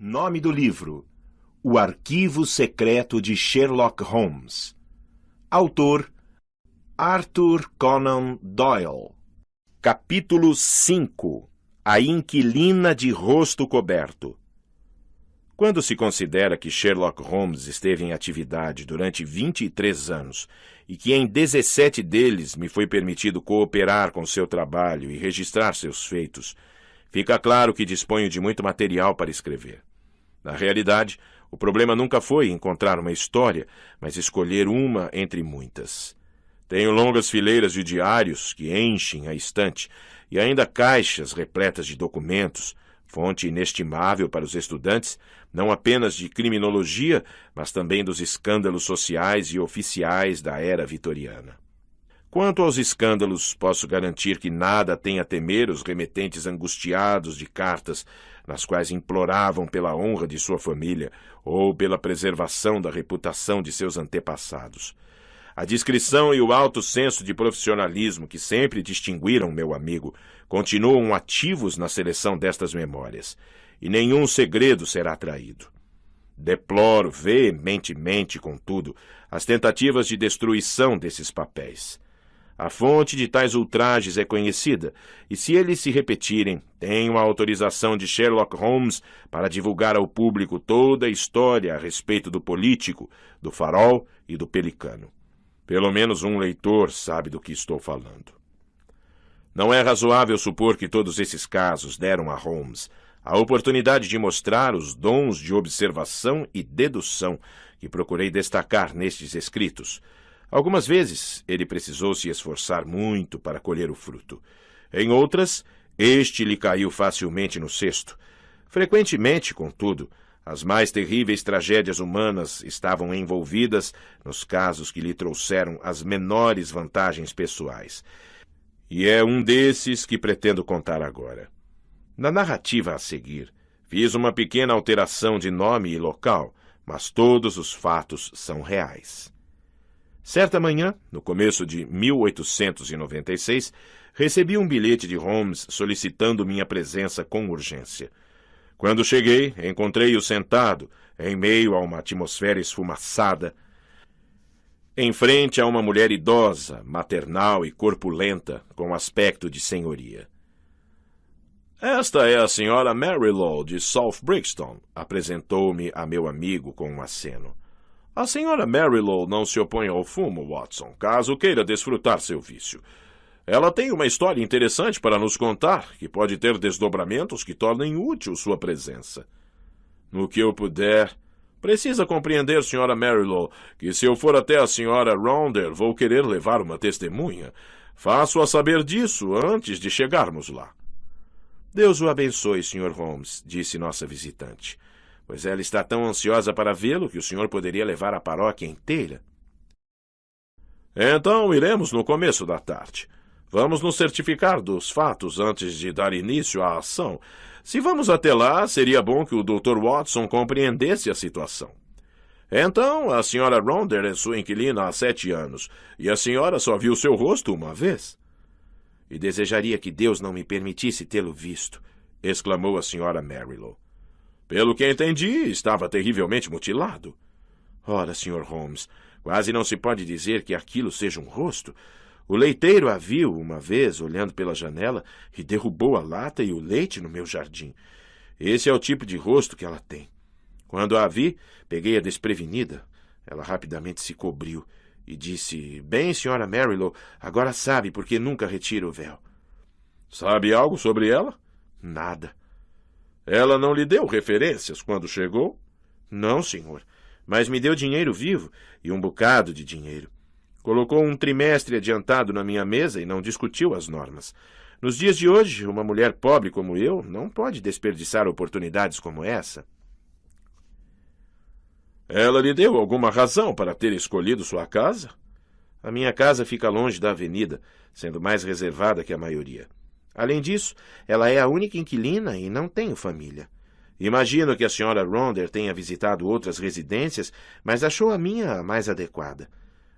Nome do livro: O Arquivo Secreto de Sherlock Holmes. Autor: Arthur Conan Doyle. Capítulo 5. A Inquilina de Rosto Coberto. Quando se considera que Sherlock Holmes esteve em atividade durante 23 anos e que em 17 deles me foi permitido cooperar com seu trabalho e registrar seus feitos, fica claro que disponho de muito material para escrever. Na realidade, o problema nunca foi encontrar uma história, mas escolher uma entre muitas. Tenho longas fileiras de diários que enchem a estante e ainda caixas repletas de documentos, fonte inestimável para os estudantes, não apenas de criminologia, mas também dos escândalos sociais e oficiais da era vitoriana. Quanto aos escândalos, posso garantir que nada tem a temer os remetentes angustiados de cartas nas quais imploravam pela honra de sua família ou pela preservação da reputação de seus antepassados. A discrição e o alto senso de profissionalismo que sempre distinguiram meu amigo continuam ativos na seleção destas memórias, e nenhum segredo será traído. Deploro veementemente, contudo, as tentativas de destruição desses papéis. A fonte de tais ultrajes é conhecida, e se eles se repetirem, tenho a autorização de Sherlock Holmes para divulgar ao público toda a história a respeito do político, do farol e do pelicano. Pelo menos um leitor sabe do que estou falando. Não é razoável supor que todos esses casos deram a Holmes a oportunidade de mostrar os dons de observação e dedução que procurei destacar nestes escritos. Algumas vezes ele precisou se esforçar muito para colher o fruto. Em outras, este lhe caiu facilmente no cesto. Frequentemente, contudo, as mais terríveis tragédias humanas estavam envolvidas nos casos que lhe trouxeram as menores vantagens pessoais. E é um desses que pretendo contar agora. Na narrativa a seguir, fiz uma pequena alteração de nome e local, mas todos os fatos são reais. Certa manhã, no começo de 1896, recebi um bilhete de Holmes solicitando minha presença com urgência. Quando cheguei, encontrei-o sentado, em meio a uma atmosfera esfumaçada, em frente a uma mulher idosa, maternal e corpulenta, com aspecto de senhoria. "Esta é a senhora Marilow de South Brixton", apresentou-me a meu amigo com um aceno. "A senhora Marilow não se opõe ao fumo, Watson, caso queira desfrutar seu vício. Ela tem uma história interessante para nos contar, que pode ter desdobramentos que tornem útil sua presença. No que eu puder, precisa compreender, senhora Marilow, que se eu for até a senhora Rounder, vou querer levar uma testemunha. Faço-a saber disso antes de chegarmos lá." "Deus o abençoe, Sr. Holmes", disse nossa visitante, "pois ela está tão ansiosa para vê-lo que o senhor poderia levar a paróquia inteira." "Então iremos no começo da tarde. Vamos nos certificar dos fatos antes de dar início à ação. Se vamos até lá, seria bom que o Dr. Watson compreendesse a situação. Então, a senhora Rounder é sua inquilina há 7 anos, e a senhora só viu seu rosto uma vez." "E desejaria que Deus não me permitisse tê-lo visto", exclamou a senhora Marilow. "Pelo que entendi, estava terrivelmente mutilado." "Ora, Sr. Holmes, quase não se pode dizer que aquilo seja um rosto. O leiteiro a viu uma vez olhando pela janela e derrubou a lata e o leite no meu jardim. Esse é o tipo de rosto que ela tem. Quando a vi, peguei-a desprevenida. Ela rapidamente se cobriu e disse: 'Bem, senhora Marilow, agora sabe por que nunca retiro o véu.'" "Sabe algo sobre ela?" "Nada." "Ela não lhe deu referências quando chegou?" "Não, senhor, mas me deu dinheiro vivo e um bocado de dinheiro. Colocou um trimestre adiantado na minha mesa e não discutiu as normas. Nos dias de hoje, uma mulher pobre como eu não pode desperdiçar oportunidades como essa." "Ela lhe deu alguma razão para ter escolhido sua casa?" "A minha casa fica longe da avenida, sendo mais reservada que a maioria. Além disso, ela é a única inquilina e não tenho família. Imagino que a senhora Rounder tenha visitado outras residências, mas achou a minha a mais adequada.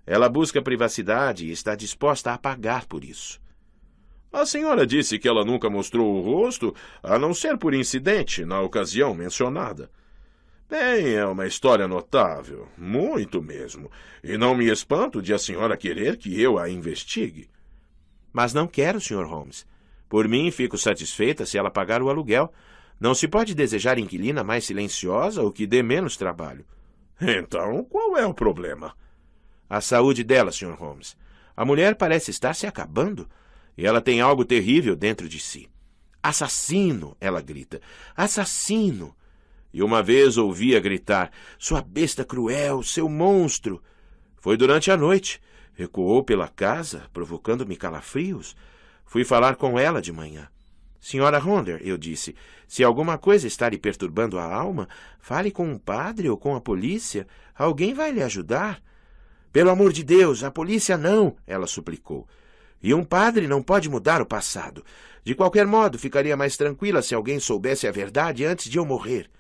Ela busca privacidade e está disposta a pagar por isso." A senhora disse que ela nunca mostrou o rosto, a não ser por incidente, na ocasião mencionada. Bem, é uma história notável, muito mesmo, e não me espanto de a senhora querer que eu a investigue. Mas não quero, Sr. Holmes. Por mim, fico satisfeita se ela pagar o aluguel. Não se pode desejar inquilina mais silenciosa ou que dê menos trabalho. Então, qual é o problema? A saúde dela, Sr. Holmes. A mulher parece estar se acabando, e ela tem algo terrível dentro de si. Assassino, ela grita. Assassino! E uma vez ouvi-a gritar, sua besta cruel, seu monstro. Foi durante a noite. Recuou pela casa, provocando-me calafrios. Fui falar com ela de manhã. Senhora Ronder, eu disse, se alguma coisa está lhe perturbando a alma, fale com um padre ou com a polícia. Alguém vai lhe ajudar. Pelo amor de Deus, a polícia não, ela suplicou. E um padre não pode mudar o passado. De qualquer modo, ficaria mais tranquila se alguém soubesse a verdade antes de eu morrer.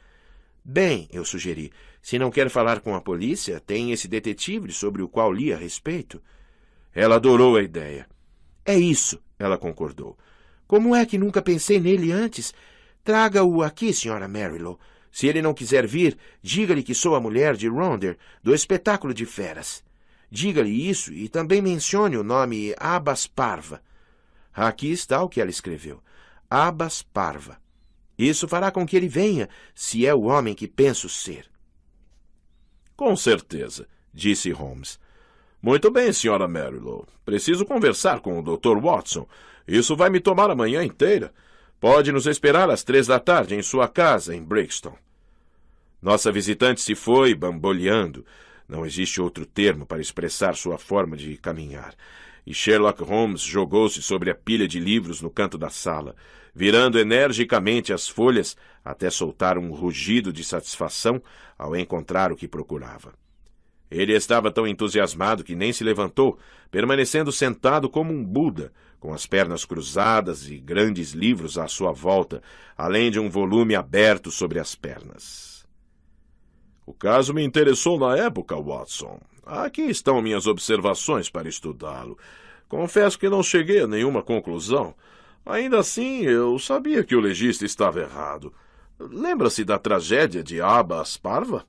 Bem, eu sugeri, se não quer falar com a polícia, tem esse detetive sobre o qual li a respeito. Ela adorou a ideia. É isso, ela concordou. Como é que nunca pensei nele antes? Traga-o aqui, Sra. Marilow. Se ele não quiser vir, diga-lhe que sou a mulher de Ronder, do espetáculo de feras. Diga-lhe isso e também mencione o nome Abbas Parva. Aqui está o que ela escreveu. Abbas Parva. Isso fará com que ele venha, se é o homem que penso ser. Com certeza, disse Holmes. Muito bem, Sra. Marilow. Preciso conversar com o Dr. Watson. Isso vai me tomar a manhã inteira. Pode nos esperar às 3 da tarde em sua casa, em Brixton. Nossa visitante se foi, bamboleando. Não existe outro termo para expressar sua forma de caminhar. E Sherlock Holmes jogou-se sobre a pilha de livros no canto da sala, virando energicamente as folhas até soltar um rugido de satisfação ao encontrar o que procurava. Ele estava tão entusiasmado que nem se levantou, permanecendo sentado como um Buda, com as pernas cruzadas e grandes livros à sua volta, além de um volume aberto sobre as pernas. O caso me interessou na época, Watson. Aqui estão minhas observações para estudá-lo. Confesso que não cheguei a nenhuma conclusão. Ainda assim, eu sabia que o legista estava errado. Lembra-se da tragédia de Abbas Parva?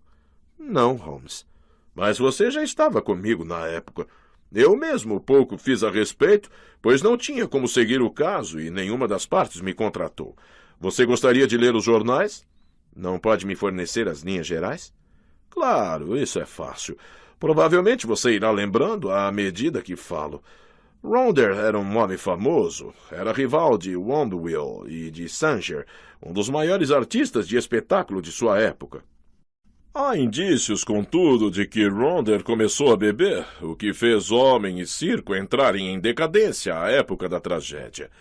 Não, Holmes. Mas você já estava comigo na época. Eu mesmo pouco fiz a respeito, pois não tinha como seguir o caso e nenhuma das partes me contratou. Você gostaria de ler os jornais? Não pode me fornecer as linhas gerais? Claro, isso é fácil. Provavelmente você irá lembrando à medida que falo. Ronder era um homem famoso. Era rival de Wombwell e de Sanger, um dos maiores artistas de espetáculo de sua época. Há indícios, contudo, de que Ronder começou a beber, o que fez homem e circo entrarem em decadência à época da tragédia.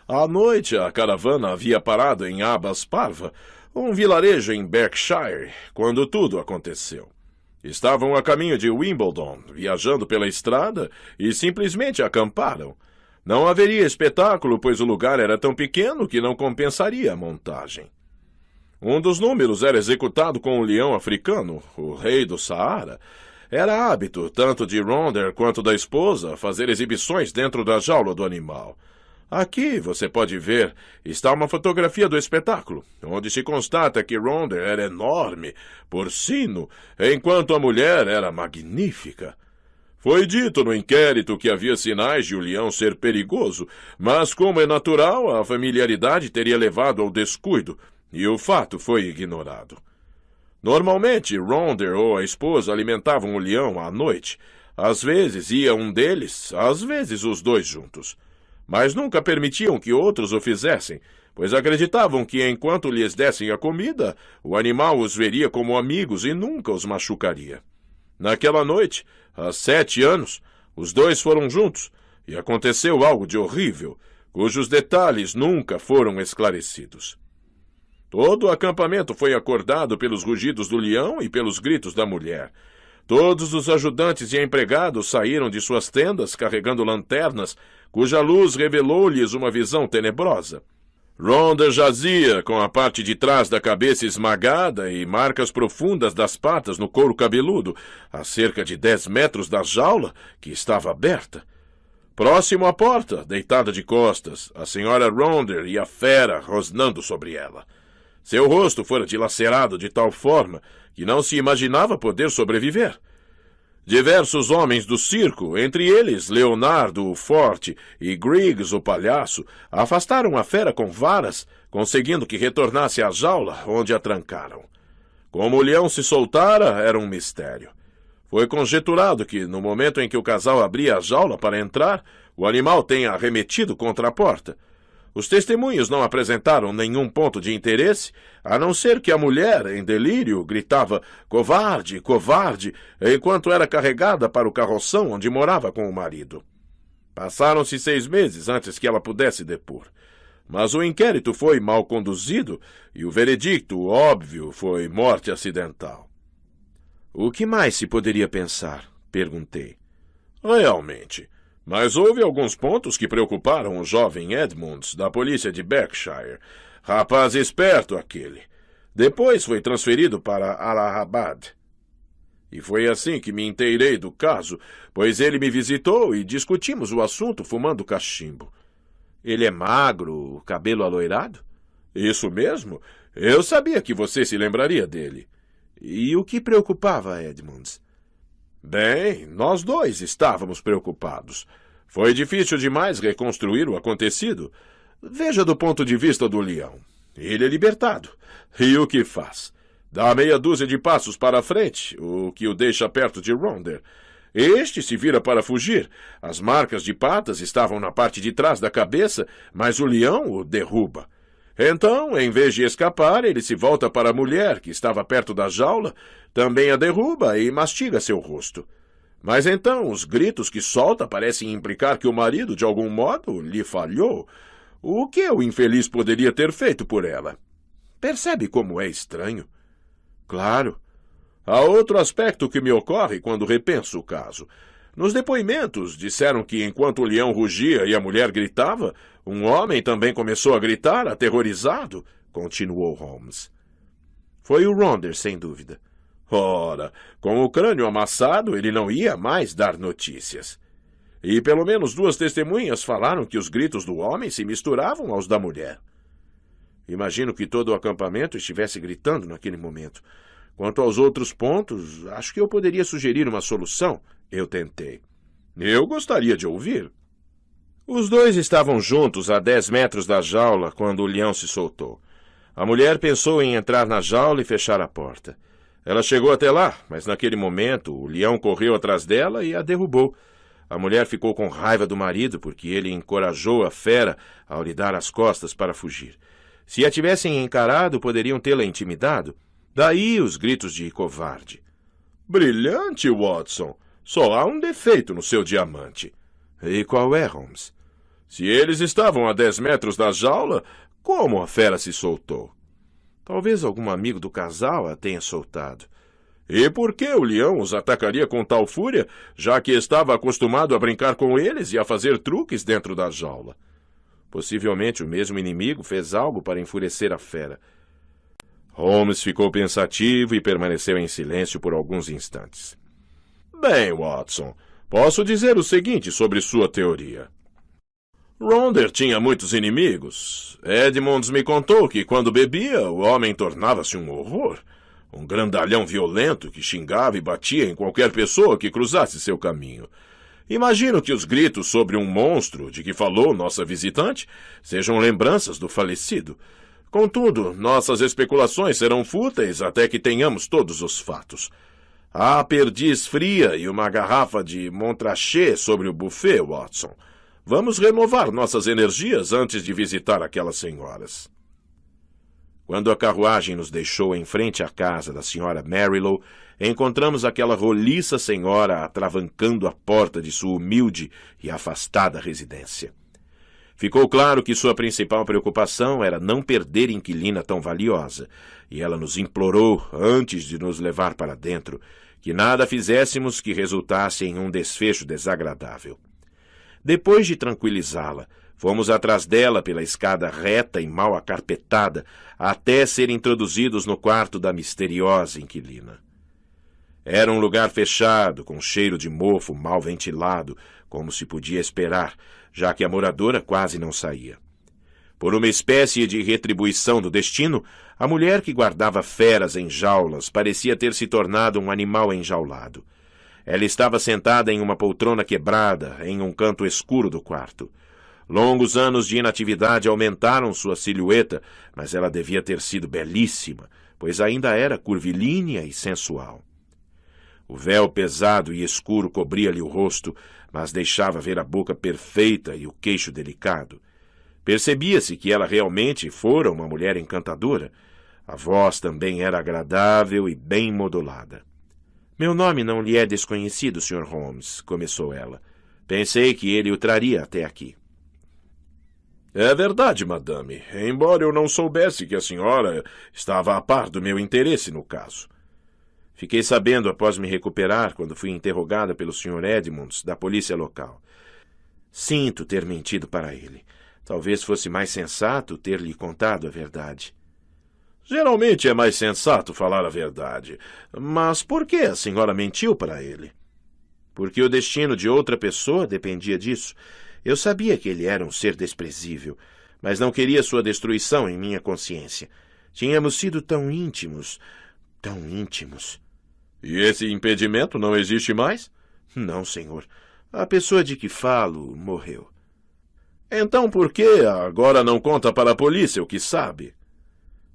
À noite, a caravana havia parado em Abbas Parva, um vilarejo em Berkshire, quando tudo aconteceu. Estavam a caminho de Wimbledon, viajando pela estrada, e simplesmente acamparam. Não haveria espetáculo, pois o lugar era tão pequeno que não compensaria a montagem. Um dos números era executado com um leão africano, o rei do Saara. Era hábito, tanto de Ronder quanto da esposa, fazer exibições dentro da jaula do animal. Aqui, você pode ver, está uma fotografia do espetáculo, onde se constata que Ronder era enorme, porcino, enquanto a mulher era magnífica. Foi dito no inquérito que havia sinais de o leão ser perigoso, mas, como é natural, a familiaridade teria levado ao descuido, e o fato foi ignorado. Normalmente, Ronder ou a esposa alimentavam o leão à noite. Às vezes ia um deles, às vezes os dois juntos. Mas nunca permitiam que outros o fizessem, pois acreditavam que enquanto lhes dessem a comida, o animal os veria como amigos e nunca os machucaria. Naquela noite, há 7 anos, os dois foram juntos, e aconteceu algo de horrível, cujos detalhes nunca foram esclarecidos. Todo o acampamento foi acordado pelos rugidos do leão e pelos gritos da mulher. Todos os ajudantes e empregados saíram de suas tendas carregando lanternas, cuja luz revelou-lhes uma visão tenebrosa. Ronder jazia, com a parte de trás da cabeça esmagada e marcas profundas das patas no couro cabeludo, a cerca de 10 metros da jaula, que estava aberta. Próximo à porta, deitada de costas, a senhora Ronder e a fera rosnando sobre ela. Seu rosto fora dilacerado de tal forma que não se imaginava poder sobreviver. Diversos homens do circo, entre eles Leonardo o Forte e Griggs o Palhaço, afastaram a fera com varas, conseguindo que retornasse à jaula, onde a trancaram. Como o leão se soltara, era um mistério. Foi conjeturado que, no momento em que o casal abria a jaula para entrar, o animal tenha arremetido contra a porta. Os testemunhos não apresentaram nenhum ponto de interesse, a não ser que a mulher, em delírio, gritava "Covarde, covarde!", enquanto era carregada para o carroção onde morava com o marido. Passaram-se 6 meses antes que ela pudesse depor. Mas o inquérito foi mal conduzido e o veredicto, óbvio, foi morte acidental. O que mais se poderia pensar? Perguntei. Realmente. Mas houve alguns pontos que preocuparam o jovem Edmunds, da polícia de Berkshire. Rapaz esperto aquele. Depois foi transferido para Allahabad. E foi assim que me inteirei do caso, pois ele me visitou e discutimos o assunto fumando cachimbo. Ele é magro, cabelo aloirado? Isso mesmo. Eu sabia que você se lembraria dele. E o que preocupava Edmunds? Bem, nós dois estávamos preocupados. Foi difícil demais reconstruir o acontecido. Veja do ponto de vista do leão. Ele é libertado. E o que faz? Dá meia dúzia de passos para a frente, o que o deixa perto de Ronder. Este se vira para fugir. As marcas de patas estavam na parte de trás da cabeça, mas o leão o derruba. Então, em vez de escapar, ele se volta para a mulher, que estava perto da jaula, também a derruba e mastiga seu rosto. Mas então, os gritos que solta parecem implicar que o marido, de algum modo, lhe falhou. O que o infeliz poderia ter feito por ela? Percebe como é estranho? Claro. Há outro aspecto que me ocorre quando repenso o caso. Nos depoimentos, disseram que enquanto o leão rugia e a mulher gritava, um homem também começou a gritar, aterrorizado, continuou Holmes. Foi o Ronder, sem dúvida. Ora, com o crânio amassado, ele não ia mais dar notícias. E pelo menos 2 testemunhas falaram que os gritos do homem se misturavam aos da mulher. Imagino que todo o acampamento estivesse gritando naquele momento. Quanto aos outros pontos, acho que eu poderia sugerir uma solução. Eu tentei. Eu gostaria de ouvir. Os dois estavam juntos a 10 metros da jaula quando o leão se soltou. A mulher pensou em entrar na jaula e fechar a porta. Ela chegou até lá, mas naquele momento o leão correu atrás dela e a derrubou. A mulher ficou com raiva do marido porque ele encorajou a fera ao lhe dar as costas para fugir. Se a tivessem encarado, poderiam tê-la intimidado. Daí os gritos de covarde. Brilhante, Watson. Só há um defeito no seu diamante. E qual é, Holmes? Se eles estavam a 10 metros da jaula, como a fera se soltou? Talvez algum amigo do casal a tenha soltado. E por que o leão os atacaria com tal fúria, já que estava acostumado a brincar com eles e a fazer truques dentro da jaula? Possivelmente o mesmo inimigo fez algo para enfurecer a fera. Holmes ficou pensativo e permaneceu em silêncio por alguns instantes. Bem, Watson, posso dizer o seguinte sobre sua teoria. Ronder tinha muitos inimigos. Edmunds me contou que, quando bebia, o homem tornava-se um horror. Um grandalhão violento que xingava e batia em qualquer pessoa que cruzasse seu caminho. Imagino que os gritos sobre um monstro de que falou nossa visitante sejam lembranças do falecido. Contudo, nossas especulações serão fúteis até que tenhamos todos os fatos. Há perdiz fria e uma garrafa de Montrachet sobre o buffet, Watson. Vamos renovar nossas energias antes de visitar aquelas senhoras. Quando a carruagem nos deixou em frente à casa da senhora Marilow, encontramos aquela roliça senhora atravancando a porta de sua humilde e afastada residência. Ficou claro que sua principal preocupação era não perder inquilina tão valiosa, e ela nos implorou, antes de nos levar para dentro, que nada fizéssemos que resultasse em um desfecho desagradável. Depois de tranquilizá-la, fomos atrás dela pela escada reta e mal acarpetada, até ser introduzidos no quarto da misteriosa inquilina. Era um lugar fechado, com cheiro de mofo mal ventilado, como se podia esperar, já que a moradora quase não saía. Por uma espécie de retribuição do destino, a mulher que guardava feras em jaulas parecia ter se tornado um animal enjaulado. Ela estava sentada em uma poltrona quebrada, em um canto escuro do quarto. Longos anos de inatividade aumentaram sua silhueta, mas ela devia ter sido belíssima, pois ainda era curvilínea e sensual. O véu pesado e escuro cobria-lhe o rosto, mas deixava ver a boca perfeita e o queixo delicado. Percebia-se que ela realmente fora uma mulher encantadora. A voz também era agradável e bem modulada. "Meu nome não lhe é desconhecido, Sr. Holmes", começou ela. "Pensei que ele o traria até aqui." "É verdade, madame, embora eu não soubesse que a senhora estava a par do meu interesse no caso." "Fiquei sabendo após me recuperar quando fui interrogada pelo Sr. Edmonds, da polícia local. Sinto ter mentido para ele. Talvez fosse mais sensato ter lhe contado a verdade." "Geralmente é mais sensato falar a verdade. Mas por que a senhora mentiu para ele?" "Porque o destino de outra pessoa dependia disso. Eu sabia que ele era um ser desprezível, mas não queria sua destruição em minha consciência. Tínhamos sido tão íntimos, tão íntimos." "E esse impedimento não existe mais?" "Não, senhor. A pessoa de que falo morreu." "Então por que agora não conta para a polícia o que sabe?"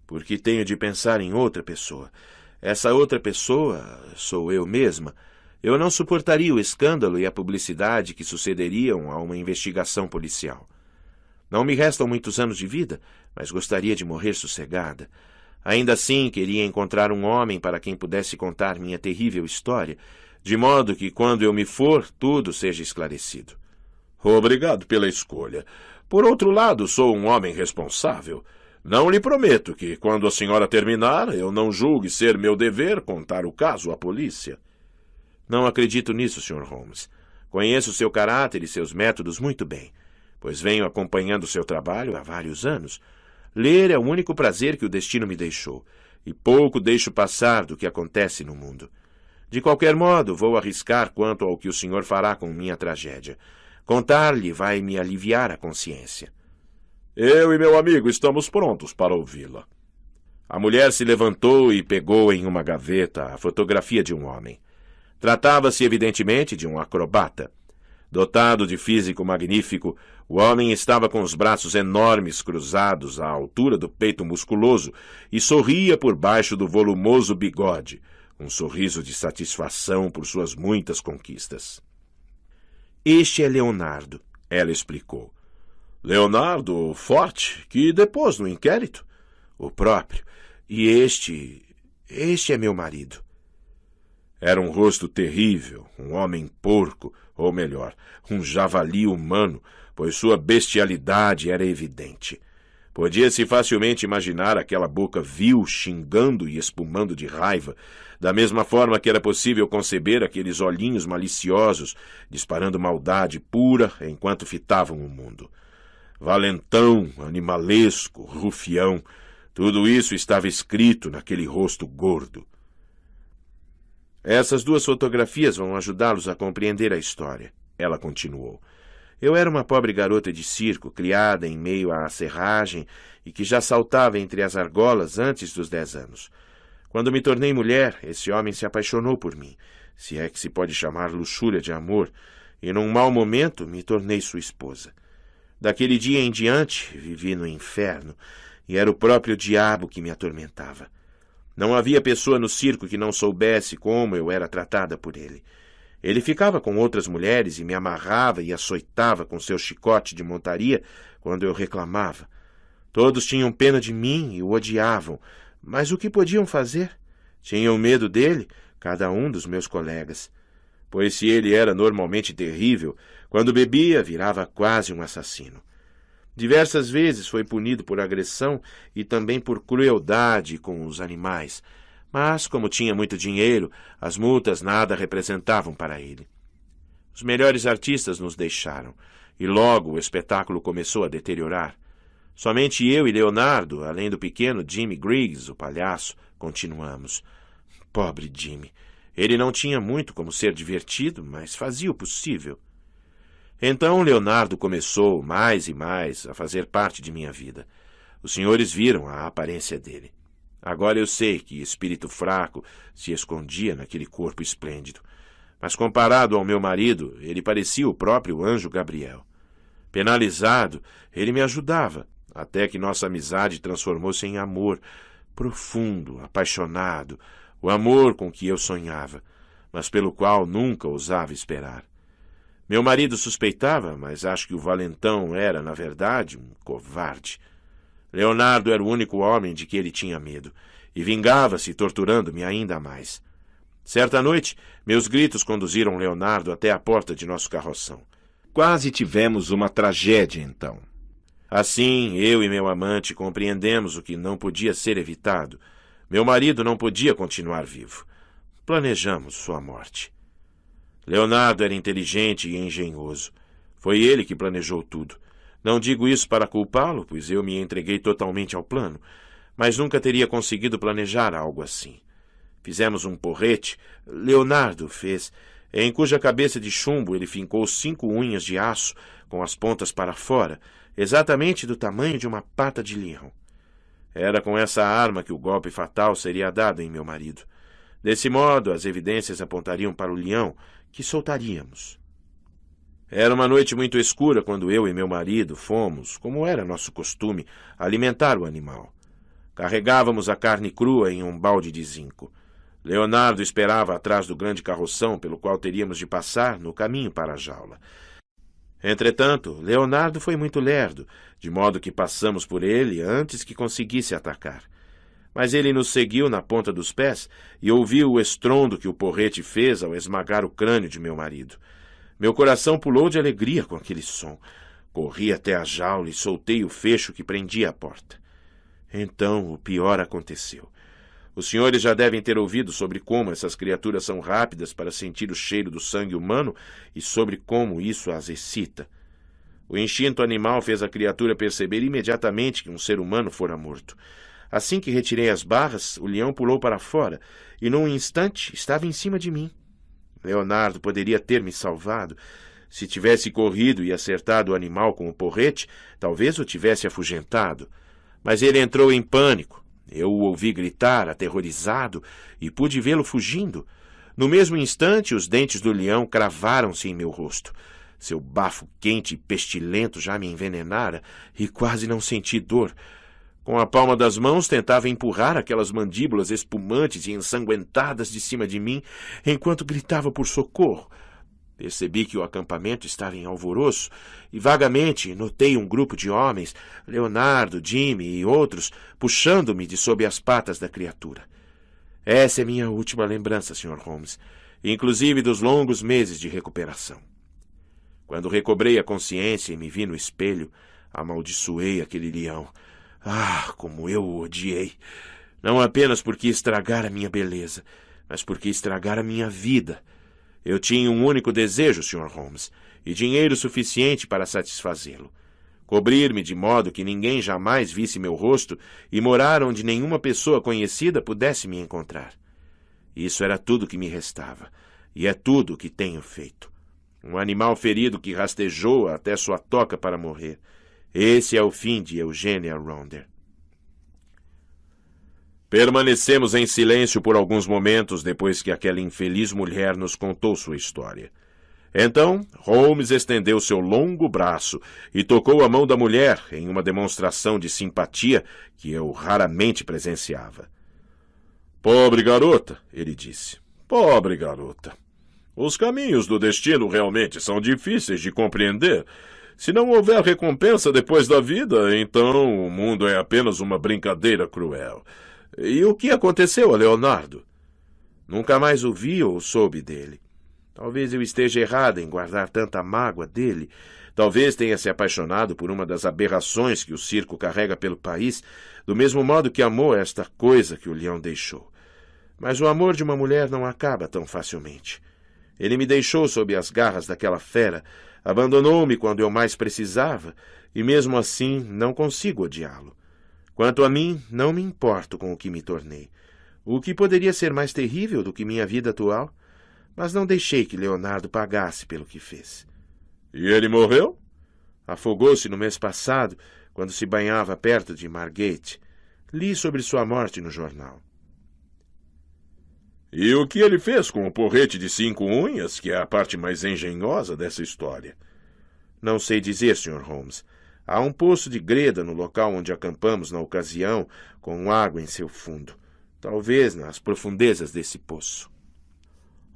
"Porque tenho de pensar em outra pessoa. Essa outra pessoa sou eu mesma. Eu não suportaria o escândalo e a publicidade que sucederiam a uma investigação policial. Não me restam muitos anos de vida, mas gostaria de morrer sossegada. Ainda assim, queria encontrar um homem para quem pudesse contar minha terrível história, de modo que, quando eu me for, tudo seja esclarecido." "Obrigado pela escolha. Por outro lado, sou um homem responsável. Não lhe prometo que, quando a senhora terminar, eu não julgue ser meu dever contar o caso à polícia." "Não acredito nisso, Sr. Holmes. Conheço seu caráter e seus métodos muito bem, pois venho acompanhando seu trabalho há vários anos. Ler é o único prazer que o destino me deixou, e pouco deixo passar do que acontece no mundo. De qualquer modo, vou arriscar quanto ao que o senhor fará com minha tragédia. Contar-lhe vai me aliviar a consciência." "Eu e meu amigo estamos prontos para ouvi-la." A mulher se levantou e pegou em uma gaveta a fotografia de um homem. Tratava-se, evidentemente, de um acrobata. Dotado de físico magnífico, o homem estava com os braços enormes cruzados à altura do peito musculoso e sorria por baixo do volumoso bigode, um sorriso de satisfação por suas muitas conquistas. "Este é Leonardo", ela explicou. "Leonardo Forte, que depôs no inquérito?" "O próprio. E este é meu marido." Era um rosto terrível, um homem porco, ou melhor, um javali humano, pois sua bestialidade era evidente. Podia-se facilmente imaginar aquela boca vil xingando e espumando de raiva, da mesma forma que era possível conceber aqueles olhinhos maliciosos disparando maldade pura enquanto fitavam o mundo. Valentão, animalesco, rufião, tudo isso estava escrito naquele rosto gordo. "Essas duas fotografias vão ajudá-los a compreender a história", ela continuou. "Eu era uma pobre garota de circo, criada em meio à serragem e que já saltava entre as argolas antes dos 10 anos. Quando me tornei mulher, esse homem se apaixonou por mim, se é que se pode chamar luxúria de amor, e num mau momento me tornei sua esposa. Daquele dia em diante, vivi no inferno, e era o próprio diabo que me atormentava. Não havia pessoa no circo que não soubesse como eu era tratada por ele. Ele ficava com outras mulheres e me amarrava e açoitava com seu chicote de montaria quando eu reclamava. Todos tinham pena de mim e o odiavam, mas o que podiam fazer? Tinham medo dele, cada um dos meus colegas. Pois se ele era normalmente terrível, quando bebia virava quase um assassino. Diversas vezes foi punido por agressão e também por crueldade com os animais, mas, como tinha muito dinheiro, as multas nada representavam para ele. Os melhores artistas nos deixaram, e logo o espetáculo começou a deteriorar. Somente eu e Leonardo, além do pequeno Jimmy Griggs, o palhaço, continuamos. Pobre Jimmy! Ele não tinha muito como ser divertido, mas fazia o possível. Então Leonardo começou, mais e mais, a fazer parte de minha vida. Os senhores viram a aparência dele. Agora eu sei que espírito fraco se escondia naquele corpo esplêndido. Mas comparado ao meu marido, ele parecia o próprio anjo Gabriel. Penalizado, ele me ajudava, até que nossa amizade transformou-se em amor, profundo, apaixonado, o amor com que eu sonhava, mas pelo qual nunca ousava esperar. Meu marido suspeitava, mas acho que o valentão era, na verdade, um covarde. Leonardo era o único homem de que ele tinha medo, e vingava-se torturando-me ainda mais. Certa noite, meus gritos conduziram Leonardo até a porta de nosso carroção. Quase tivemos uma tragédia, então. Assim, eu e meu amante compreendemos o que não podia ser evitado. Meu marido não podia continuar vivo. Planejamos sua morte. Leonardo era inteligente e engenhoso. Foi ele que planejou tudo. Não digo isso para culpá-lo, pois eu me entreguei totalmente ao plano, mas nunca teria conseguido planejar algo assim. Fizemos um porrete, Leonardo fez, em cuja cabeça de chumbo ele fincou 5 unhas de aço com as pontas para fora, exatamente do tamanho de uma pata de leão. Era com essa arma que o golpe fatal seria dado em meu marido. Desse modo, as evidências apontariam para o leão, que soltaríamos. Era uma noite muito escura quando eu e meu marido fomos, como era nosso costume, alimentar o animal. Carregávamos a carne crua em um balde de zinco. Leonardo esperava atrás do grande carroção pelo qual teríamos de passar no caminho para a jaula. Entretanto, Leonardo foi muito lerdo, de modo que passamos por ele antes que conseguisse atacar. Mas ele nos seguiu na ponta dos pés e ouviu o estrondo que o porrete fez ao esmagar o crânio de meu marido. Meu coração pulou de alegria com aquele som. Corri até a jaula e soltei o fecho que prendia a porta. Então o pior aconteceu. Os senhores já devem ter ouvido sobre como essas criaturas são rápidas para sentir o cheiro do sangue humano e sobre como isso as excita. O instinto animal fez a criatura perceber imediatamente que um ser humano fora morto. Assim que retirei as barras, o leão pulou para fora e, num instante, estava em cima de mim. Leonardo poderia ter me salvado. Se tivesse corrido e acertado o animal com o porrete, talvez o tivesse afugentado. Mas ele entrou em pânico. Eu o ouvi gritar, aterrorizado, e pude vê-lo fugindo. No mesmo instante, os dentes do leão cravaram-se em meu rosto. Seu bafo quente e pestilento já me envenenara e quase não senti dor. Com a palma das mãos, tentava empurrar aquelas mandíbulas espumantes e ensanguentadas de cima de mim, enquanto gritava por socorro. Percebi que o acampamento estava em alvoroço e vagamente notei um grupo de homens, Leonardo, Jimmy e outros, puxando-me de sob as patas da criatura. Essa é minha última lembrança, Sr. Holmes, inclusive dos longos meses de recuperação. Quando recobrei a consciência e me vi no espelho, amaldiçoei aquele leão. Ah, como eu o odiei! Não apenas porque estragara minha beleza, mas porque estragara minha vida. Eu tinha um único desejo, Sr. Holmes, e dinheiro suficiente para satisfazê-lo. Cobrir-me de modo que ninguém jamais visse meu rosto e morar onde nenhuma pessoa conhecida pudesse me encontrar. Isso era tudo que me restava, e é tudo o que tenho feito. Um animal ferido que rastejou até sua toca para morrer. Esse é o fim de Eugênia Rounder. Permanecemos em silêncio por alguns momentos depois que aquela infeliz mulher nos contou sua história. Então, Holmes estendeu seu longo braço e tocou a mão da mulher em uma demonstração de simpatia que eu raramente presenciava. "Pobre garota", ele disse. "Pobre garota. Os caminhos do destino realmente são difíceis de compreender. Se não houver recompensa depois da vida, então o mundo é apenas uma brincadeira cruel. E o que aconteceu a Leonardo?" "Nunca mais o vi ou soube dele. Talvez eu esteja errada em guardar tanta mágoa dele. Talvez tenha se apaixonado por uma das aberrações que o circo carrega pelo país, do mesmo modo que amou esta coisa que o leão deixou. Mas o amor de uma mulher não acaba tão facilmente. Ele me deixou sob as garras daquela fera, abandonou-me quando eu mais precisava, e mesmo assim não consigo odiá-lo. Quanto a mim, não me importo com o que me tornei. O que poderia ser mais terrível do que minha vida atual? Mas não deixei que Leonardo pagasse pelo que fez. E ele morreu? Afogou-se no mês passado, quando se banhava perto de Margate. Li sobre sua morte no jornal. E o que ele fez com o porrete de 5 unhas, que é a parte mais engenhosa dessa história? Não sei dizer, Sr. Holmes. Há um poço de greda no local onde acampamos na ocasião, com água em seu fundo. Talvez nas profundezas desse poço.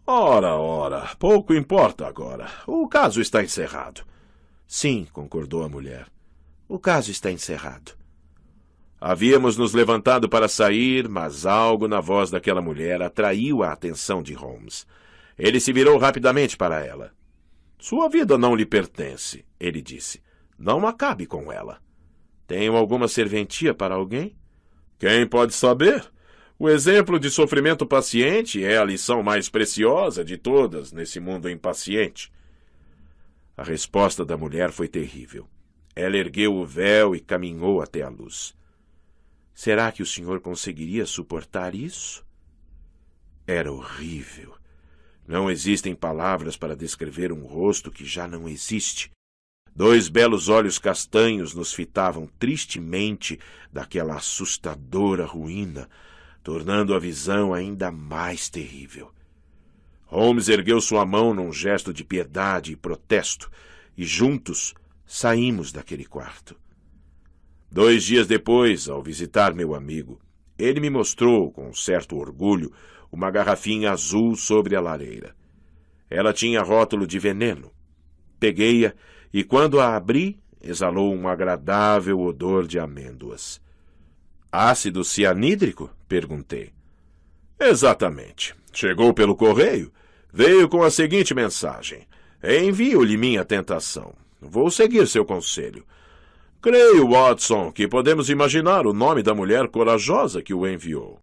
Ora, pouco importa agora. O caso está encerrado. Sim, concordou a mulher. O caso está encerrado. Havíamos nos levantado para sair, mas algo na voz daquela mulher atraiu a atenção de Holmes. Ele se virou rapidamente para ela. Sua vida não lhe pertence, ele disse. Não acabe com ela. Tenho alguma serventia para alguém? Quem pode saber? O exemplo de sofrimento paciente é a lição mais preciosa de todas nesse mundo impaciente. A resposta da mulher foi terrível. Ela ergueu o véu e caminhou até a luz. Será que o senhor conseguiria suportar isso? Era horrível. Não existem palavras para descrever um rosto que já não existe. 2 belos olhos castanhos nos fitavam tristemente daquela assustadora ruína, tornando a visão ainda mais terrível. Holmes ergueu sua mão num gesto de piedade e protesto, e juntos saímos daquele quarto. 2 dias depois, ao visitar meu amigo, ele me mostrou, com certo orgulho, uma garrafinha azul sobre a lareira. Ela tinha rótulo de veneno. Peguei-a e, quando a abri, exalou um agradável odor de amêndoas. Ácido cianídrico? Perguntei. Exatamente. Chegou pelo correio. Veio com a seguinte mensagem. Envio-lhe minha tentação. Vou seguir seu conselho. Creio, Watson, que podemos imaginar o nome da mulher corajosa que o enviou.